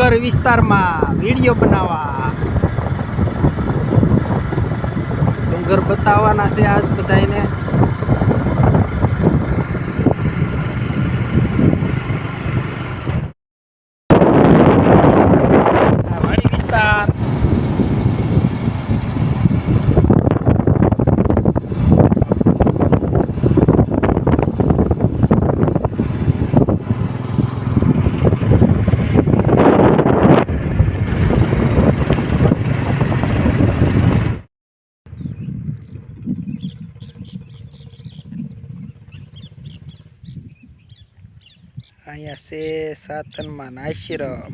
ડુંગર વિસ્તારમાં વિડીયો બનાવવા ડુંગર બતાવવાના છે આજ બધાને. વાડી વિસ્તાર અહીંયા છે સાતનમાં આશ્રમ.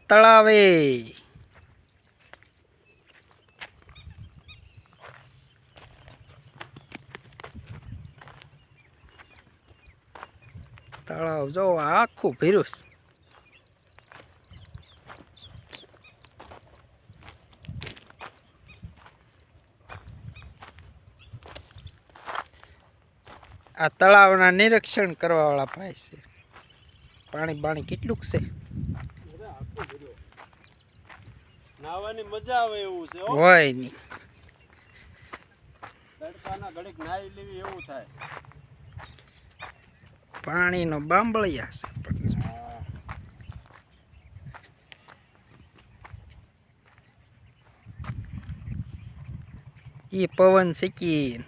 તળાવે તળાવ જો આખું ભર્યું છે. આ તળાવના નિરીક્ષણ કરવા વાળા ભાઈ છે. પાણી બાણી કેટલુંક છે. નાવાની મજા આવે એવું છે. હોય નહીં તડકાના ઘડીક નાઈ લેવી એવું થાય. પાણીનો બાંબળિયા છે. એ પવન શીખી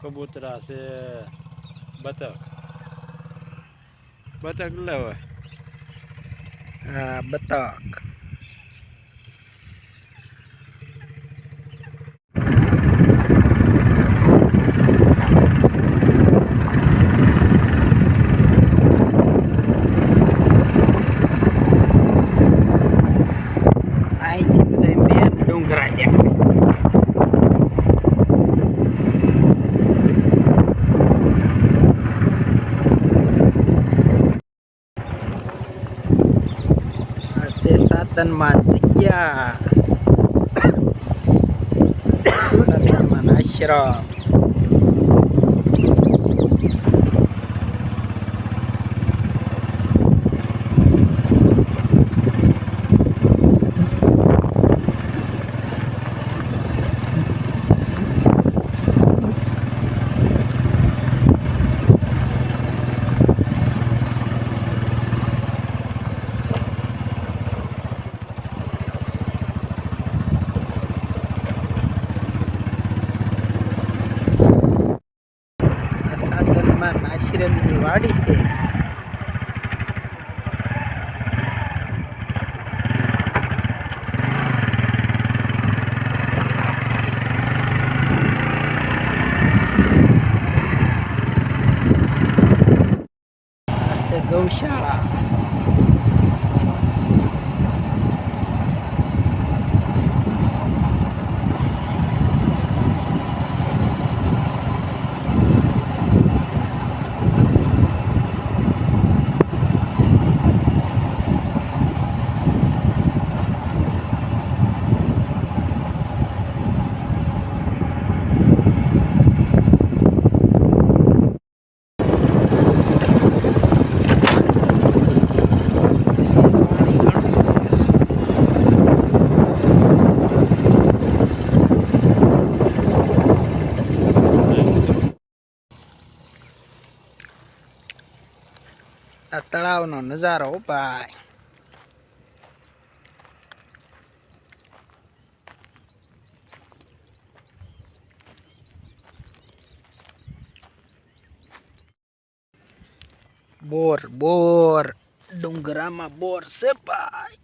કબૂતરા છે, બતક બતક લેવાય. હા બતક. અહીંથી બધા મેન ડુંગરા દેખાય. સાતનમાં જગ્યા, સાતનમાં આશ્રમ. આશ્રમની વાડી છે. આ છે ગૌશાળા. આ તળાવનો નજારો ભાઈ. બોર બોર ડુંગરામાં બોર છે ભાઈ.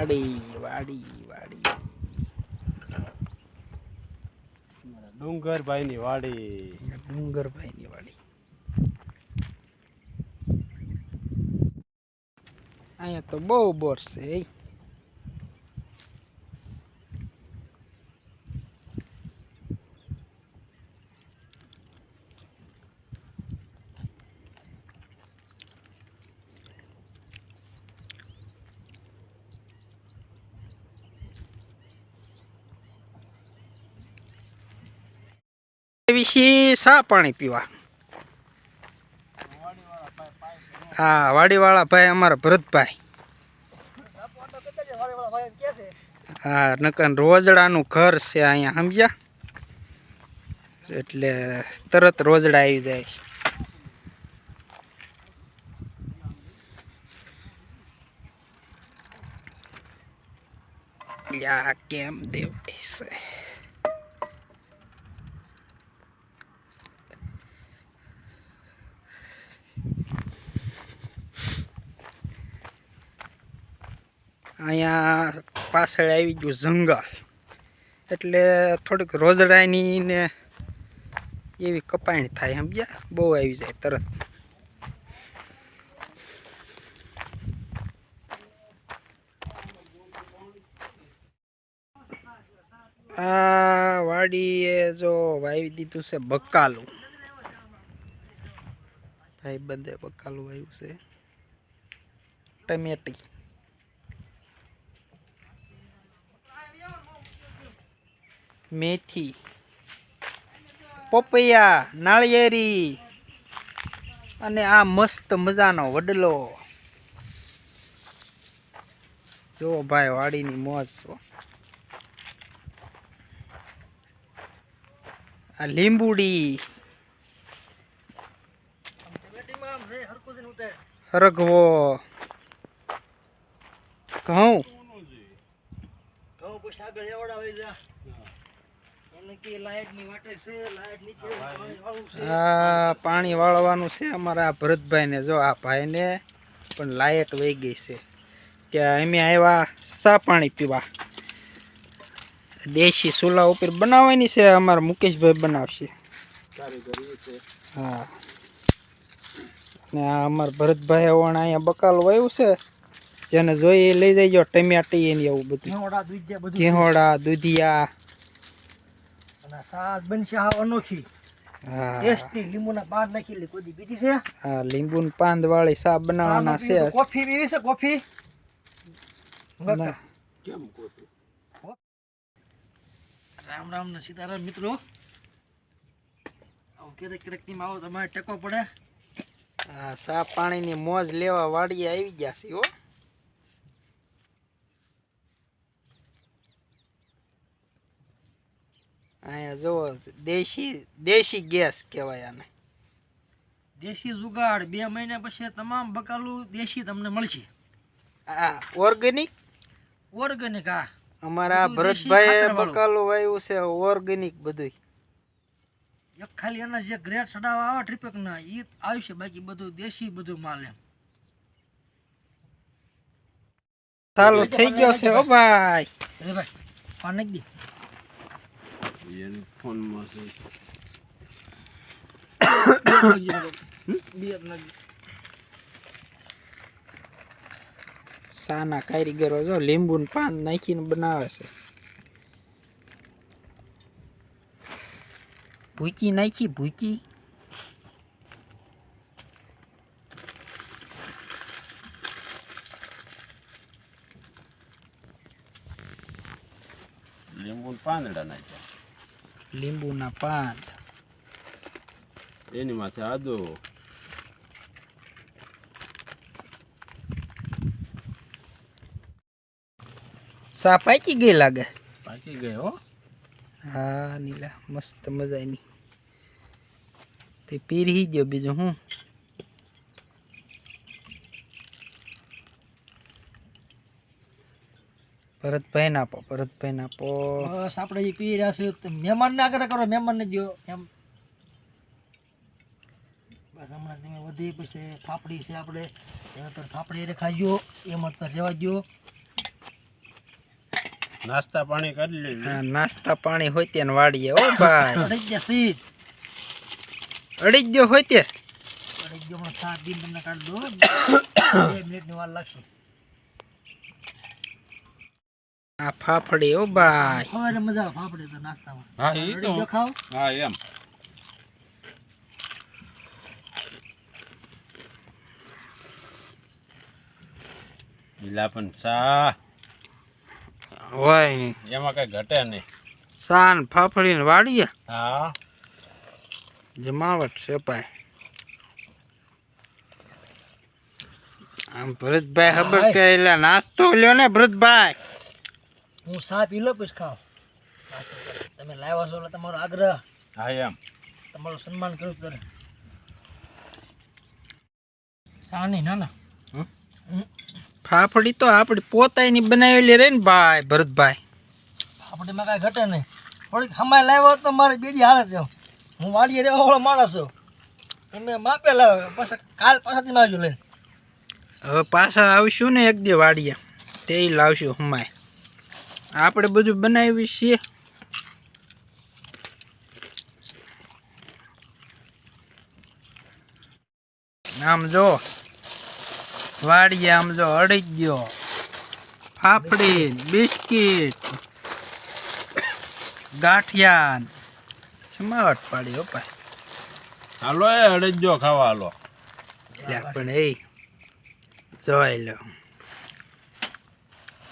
વાડી વાડી વાડી ડુંગરભાઈની વાડી. ડુંગરભાઈની વાડી. અહીંયા તો બહુ બોર છે એ. વિશે સા પાણી પીવા. હા વાડીવાળા ભાઈ અમારા ભરતભાઈ. હા નકર રોજડાનું ઘર છે અહીંયા સમજ્યા એટલે તરત રોજડા આવી જાય. યા કેમ દેવાય છે. અહીંયા પાછળ આવી ગયું જંગલ એટલે થોડીક રોજડાની ને એવી કપાણી થાય સમજ્યા બહુ આવી જાય તરત. આ વાડીએ જો વાવી દીધું છે બકાલું. ભાઈ બધે બકાલું વાવ્યું છે. ટમેટી મેથી પપૈયા નાળિયેરી અને આ મસ્ત મજાનો વડલો. જો ભાઈ વાડીની મોજ. આ લીંબુડી હરગવો ઘઉં આ પાણી વાળવાનું છે અમારા ભરતભાઈને. જો આ ભાઈને પણ લાઇટ વહી ગઈ છે ત્યાં અમે આવ્યા સા પાણી પીવા. દેશી ચૂલા ઉપર બનાવવાની છે અમારા મુકેશભાઈ બનાવશે. હા ને આ અમારા ભરતભાઈ વણ અહીંયા બકાલ વાવ્યું છે જેને જોઈએ લઈ જઈજો. ટમેટી ને એવું બધું ઘેહોડા દૂધિયા સાસ બનશે અનોખી. ટેસ્ટી લીંબુના પાન નાખી કોઈ બીજી છે. હા લીંબુના પાન વાળી સા બનાવવાના છે. કોફી પીવી છે કોફી. કેમ કોફી? રામ રામ ને સીતારામ મિત્રો. આવું ક્યારેક ક્યારેક ની આવો તમારે ટેકો પડે. હા સા પાણીની મોજ લેવા વાડીએ આવી ગયા છે હો. અહીંયા જુઓ દેશી ગેસ કહેવાય આને. દેશી જુગાડ 2 મહિના પછી તમામ બકાલું દેશી તમને મળશે. હા ઓર્ગેનિક. ઓર્ગેનિક. હા અમારા ભરતભાઈએ બકાલું વાવ્યું છે ઓર્ગેનિક બધું. એક ખાલી એના જે ગ્રેડ સડાવા આવે ટ્રીપેક ના ઈ આવશે, બાકી બધું દેશી બધું માલ એમ. ચાલુ થઈ ગયો છે ઓ ભાઈ. અરે ભાઈ પાન નાખી દે. એની ફોનમાં છે. સાના કારીગરો જો લીંબુ પાન નાખીને બનાવે છે. ભૂકી નાખી ભૂકી. લીંબુ પાંદડા નાખ્યા. લીંબુના પાન એની માથે આદુ. સા પાકી ગઈ લાગે. પાકી ગઈ હો. હા નીલા મસ્ત મજાની તે પીરી ગયો. બીજું હું ભરતભાઈ ના આપો. ભરતભાઈ ના આપો. બસ આપણે જે પી રહ્યા છે મહેમાન ના કરે કરો, મહેમાન ને દો એમ. બસ હમણાં તમે વધી પછી ફાફડી છે આપણે એના તો ફાફડી રે ખાજો એમ તો રહેવા દો. નાસ્તા પાણી કરી લેવી. હા નાસ્તા પાણી હોય તે ને વાડીએ હો ભાઈ અડી ગયા સીટ અડી જ ગયો હોય તે અડી ગયો હમણાં 7 દિન તમને કાઢ દો 2 મિનિટની વાર લાગશે આ ફાફડી હો ભાઈ સવારે મજા આવે ફાફડી તો નાસ્તામાં હા એ અડી તો ગયો ખાવ હા એમ લીલા પણ ચા હોય નહીં એમાં કઈ ઘટે નહીં. સાન ફાફડી ને વાડીએ હા જમાવટ છે ભાઈ આમ ભરતભાઈ ખબર કે એટલે નાસ્તો લ્યો ને ભરતભાઈ હું સા પી લો પછી ખાવ તમે લાવ્યા છો એટલે તમારો આગ્રહ હા એમ તમારું સન્માન કરું કરે સા નહીં ના ના ફાફડી તો આપણી પોતાની બનાવેલી રહી ને ભાઈ ભરતભાઈ ફાફડીમાં કાંઈ ઘટે નહીં થોડીક હમાય લાવ્યો તો મારે બીજી હાલત જાઉં હું વાડીએ રહેવા વાળો માણસ છું એમ માપે લાવ્યો પછી કાલ પાછાથી માવજો લઈને હવે પાછા આવીશું ને એક દી વાડીએ તે લાવશું હમાય આપણે બધું બનાવી છીએ આમ જો વાડીએ આમ જો અડી ગયો ફાફડી બિસ્કીટ ગાંઠિયા સમાવટ પાડી હો ભાઈ હાલો એ અડજો ખાવા હાલો. એટલે પણ એ જોઈ લો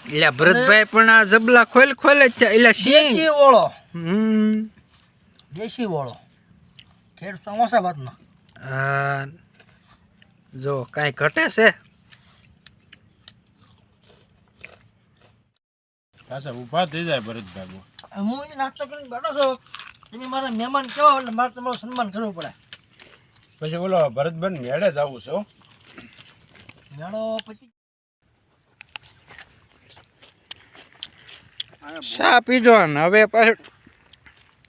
એટલે ભરતભાઈ પણ આ જબલા ખોલ ખોલે જ છે એટલે સિંગ દેશી ઓળો હમ દેશી ઓળો ખેડ સમોસા ભાતનો હા જો કાંઈ ઘટે છે પાછા ઊભા થઈ જાય ભરતભાઈ. હું એ નાસ્તો કરીને બેઠો છો તમે મારા મહેમાન કેવા એટલે મારે તમારું સન્માન કરવું પડે પછી બોલો ભરતભાઈ મેળે જ આવું છું. મેળો પછી શા પીજો ને હવે પાછું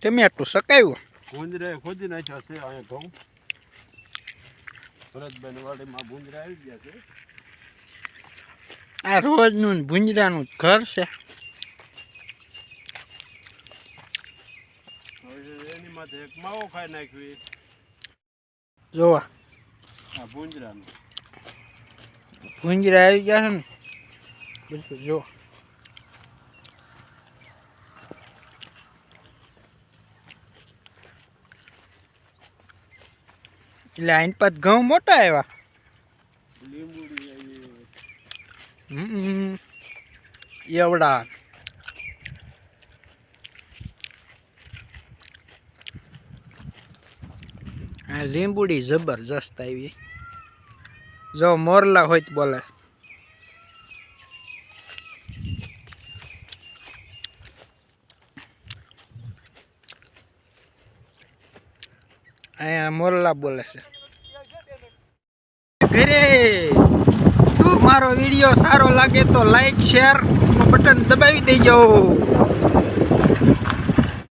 ટમેટું સકાયું ભૂંજરે ખોદી નાખ્યા છે અહીંયા ઘઉં ભરતભાઈની વાડીમાં ભૂંજરા આવી ગયા છે. આ રોજનું ને ભૂંજરાનું જ ઘર છે હવે એની માથે એક માવો ખાઈ નાખવી જોવા આ ભૂંજરાનું. ભૂંજરા આવી ગયા છે ને બધું જો એટલે આઈન પાછ ઘઉં મોટા આવ્યા લીંબુડી આવી એવડા આ લીંબુડી જબરજસ્ત આવી જો મોરલા હોય તો બોલે અહીંયા મોરલા બોલે છે ઘરે તો મારો વિડીયો સારો લાગે તો લાઈક શેર બટન દબાવી દેજો